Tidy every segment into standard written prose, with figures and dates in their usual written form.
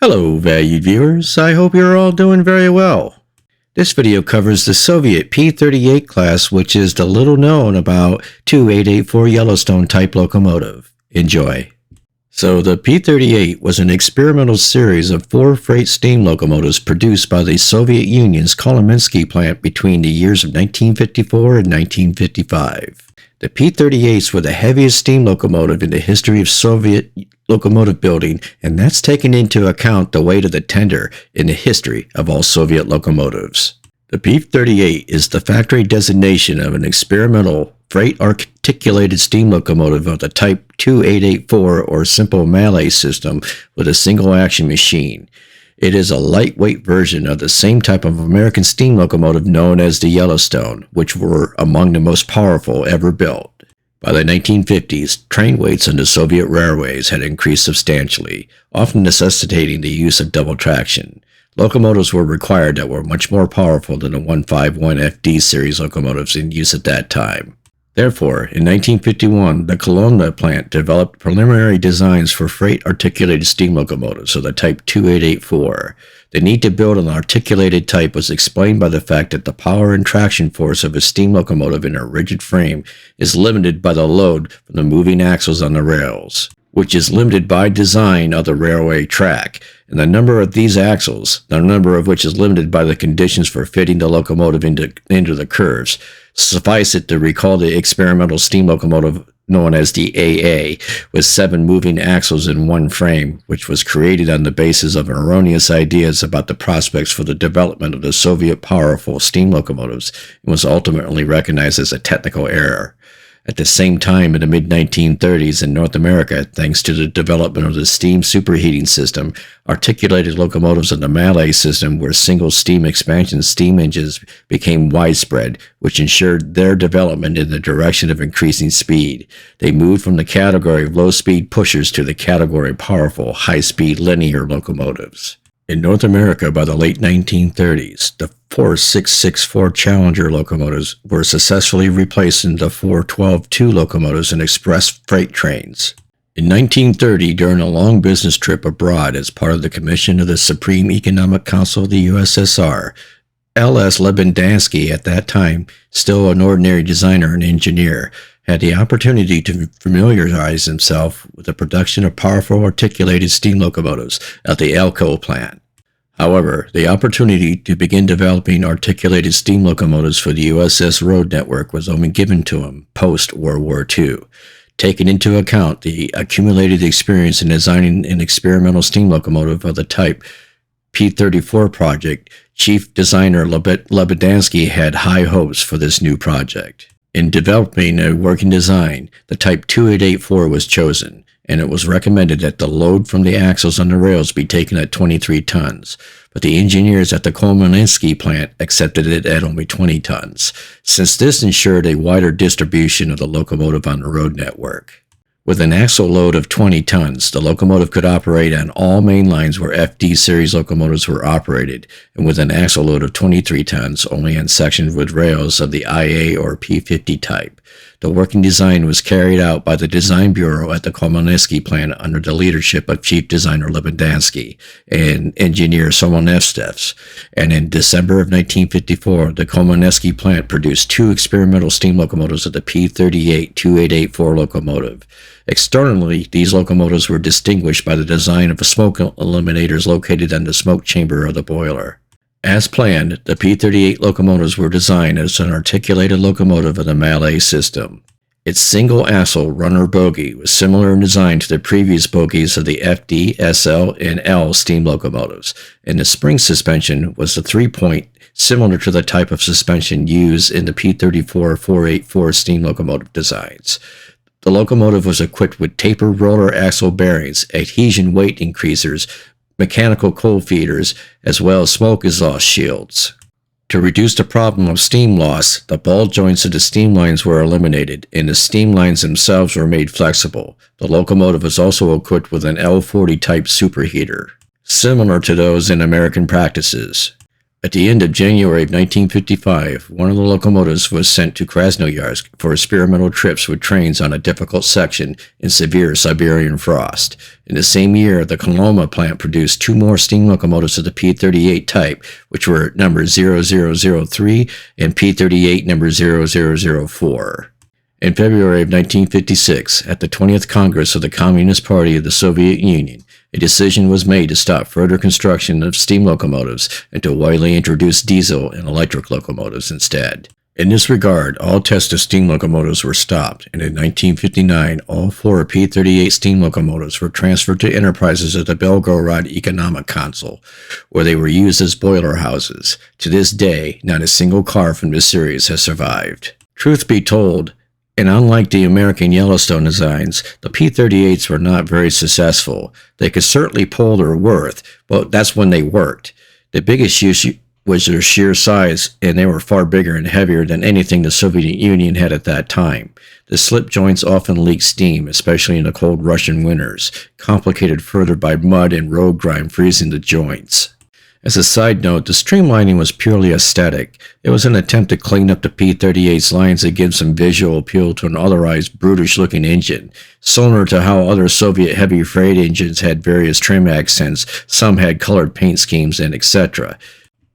Hello, valued viewers. I hope you're all doing very well. This video covers the Soviet P38 class, which is the little known about 2884 Yellowstone type locomotive. Enjoy. So the P38 was an experimental series of 4 freight steam locomotives produced by the Soviet Union's Kolomensky plant between the years of 1954 and 1955. The P-38s were the heaviest steam locomotive in the history of Soviet locomotive building, and that's taken into account the weight of the tender in the history of all Soviet locomotives. The P-38 is the factory designation of an experimental freight articulated steam locomotive of the type 2884 or simple Malay system with a single action machine. It is a lightweight version of the same type of American steam locomotive known as the Yellowstone, which were among the most powerful ever built. By the 1950s, train weights on the Soviet railways had increased substantially, often necessitating the use of double traction. Locomotives were required that were much more powerful than the 151FD series locomotives in use at that time. Therefore, in 1951, the Kolomna plant developed preliminary designs for freight articulated steam locomotives of the type 2884. The need to build an articulated type was explained by the fact that the power and traction force of a steam locomotive in a rigid frame is limited by the load from the moving axles on the rails, which is limited by design of the railway track, and the number of these axles, the number of which is limited by the conditions for fitting the locomotive into the curves. Suffice it to recall the experimental steam locomotive known as the AA, with 7 moving axles in one frame, which was created on the basis of erroneous ideas about the prospects for the development of the Soviet powerful steam locomotives, and was ultimately recognized as a technical error. At the same time, in the mid-1930s in North America, thanks to the development of the steam superheating system, articulated locomotives of the Malay system where single steam expansion steam engines became widespread, which ensured their development in the direction of increasing speed. They moved from the category of low-speed pushers to the category of powerful, high-speed linear locomotives. In North America, by the late 1930s, the 4664 Challenger locomotives were successfully replaced in the 412-2 locomotives in express freight trains. In 1930, during a long business trip abroad as part of the commission of the Supreme Economic Council of the USSR, L.S. Lebendansky, at that time still an ordinary designer and engineer, had the opportunity to familiarize himself with the production of powerful articulated steam locomotives at the Elko plant. However, the opportunity to begin developing articulated steam locomotives for the USS road network was only given to him post-World War II. Taking into account the accumulated experience in designing an experimental steam locomotive of the type P-34 project, Chief Designer Lebendansky had high hopes for this new project. In developing a working design, the type 2884 was chosen, and it was recommended that the load from the axles on the rails be taken at 23 tons, but the engineers at the Kolomensky plant accepted it at only 20 tons, since this ensured a wider distribution of the locomotive on the road network. With an axle load of 20 tons, the locomotive could operate on all main lines where FD series locomotives were operated, and with an axle load of 23 tons, only on sections with rails of the IA or P50 type. The working design was carried out by the Design Bureau at the Kolomensky plant under the leadership of Chief Designer Lebendansky and Engineer Somonevstev, and in December of 1954, the Kolomensky plant produced 2 experimental steam locomotives of the P-38 2884 locomotive. Externally, these locomotives were distinguished by the design of smoke eliminators located on the smoke chamber of the boiler. As planned, the P-38 locomotives were designed as an articulated locomotive of the Malay system. Its single-axle runner bogie was similar in design to the previous bogies of the FD, SL, and L steam locomotives, and the spring suspension was the 3-point, similar to the type of suspension used in the P-34-484 steam locomotive designs. The locomotive was equipped with tapered roller axle bearings, adhesion weight increasers, mechanical coal feeders, as well as smoke exhaust shields. To reduce the problem of steam loss, the ball joints of the steam lines were eliminated, and the steam lines themselves were made flexible. The locomotive was also equipped with an L40 type superheater, similar to those in American practices. At the end of January of 1955, one of the locomotives was sent to Krasnoyarsk for experimental trips with trains on a difficult section in severe Siberian frost. In the same year, the Koloma plant produced 2 more steam locomotives of the P38 type, which were number 0003 and P38 number 0004. In February of 1956, at the 20th Congress of the Communist Party of the Soviet Union, a decision was made to stop further construction of steam locomotives and to widely introduce diesel and electric locomotives instead. In this regard, all tests of steam locomotives were stopped, and in 1959, all 4 P-38 steam locomotives were transferred to enterprises at the Belgorod Economic Council, where they were used as boiler houses. To this day, not a single car from this series has survived. Truth be told, and unlike the American Yellowstone designs, the P-38s were not very successful. They could certainly pull their worth, but that's when they worked. The biggest issue was their sheer size, and they were far bigger and heavier than anything the Soviet Union had at that time. The slip joints often leaked steam, especially in the cold Russian winters, complicated further by mud and road grime freezing the joints. As a side note, the streamlining was purely aesthetic. It was an attempt to clean up the P-38's lines and give some visual appeal to an otherwise brutish-looking engine. Similar to how other Soviet heavy freight engines had various trim accents, some had colored paint schemes, and etc.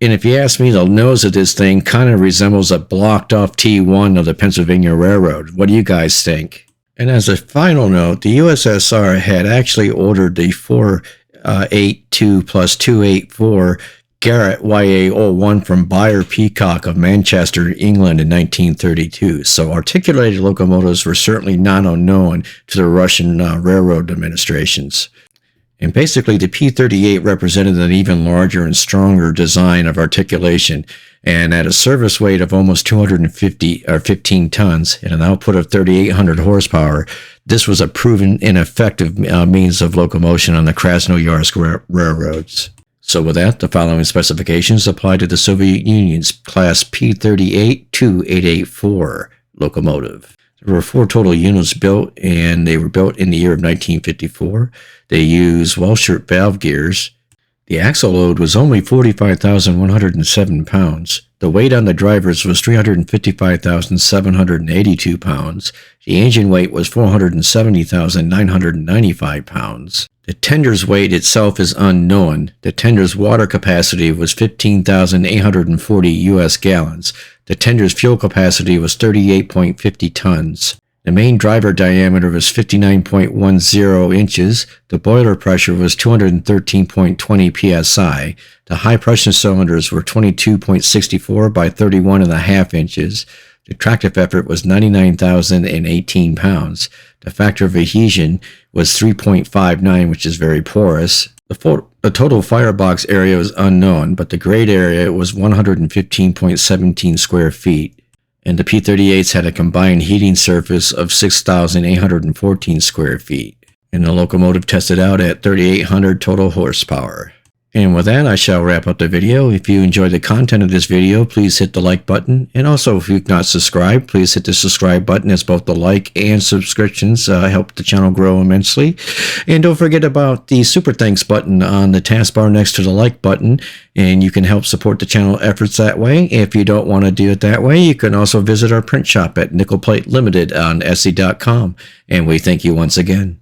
And if you ask me, the nose of this thing kind of resembles a blocked-off T1 of the Pennsylvania Railroad. What do you guys think? And as a final note, the USSR had actually ordered the 482 plus 284 Garrett YA01 from Bayer Peacock of Manchester, England in 1932. So articulated locomotives were certainly not unknown to the Russian railroad administrations. And basically, the P-38 represented an even larger and stronger design of articulation, and at a service weight of almost 15 tons and an output of 3,800 horsepower, this was a proven and effective means of locomotion on the Krasnoyarsk railroads. So with that, the following specifications apply to the Soviet Union's Class P-38 2884 locomotive. There were 4 total units built, and they were built in the year of 1954. They used Welshert valve gears. The axle load was only 45,107 pounds. The weight on the drivers was 355,782 pounds. The engine weight was 470,995 pounds. The tender's weight itself is unknown. The tender's water capacity was 15,840 U.S. gallons. The tender's fuel capacity was 38.50 tons. The main driver diameter was 59.10 inches. The boiler pressure was 213.20 psi. The high pressure cylinders were 22.64 by 31.5 inches. The tractive effort was 99,018 pounds. The factor of adhesion was 3.59, which is very porous. The total firebox area was unknown, but the grade area was 115.17 square feet. And the P-38s had a combined heating surface of 6,814 square feet. And the locomotive tested out at 3,800 total horsepower. And with that, I shall wrap up the video. If you enjoyed the content of this video, please hit the like button. And also, if you've not subscribed, please hit the subscribe button, as both the like and subscriptions help the channel grow immensely. And don't forget about the super thanks button on the taskbar next to the like button. And you can help support the channel efforts that way. If you don't want to do it that way, you can also visit our print shop at Nickel Plate Limited on Etsy.com. And we thank you once again.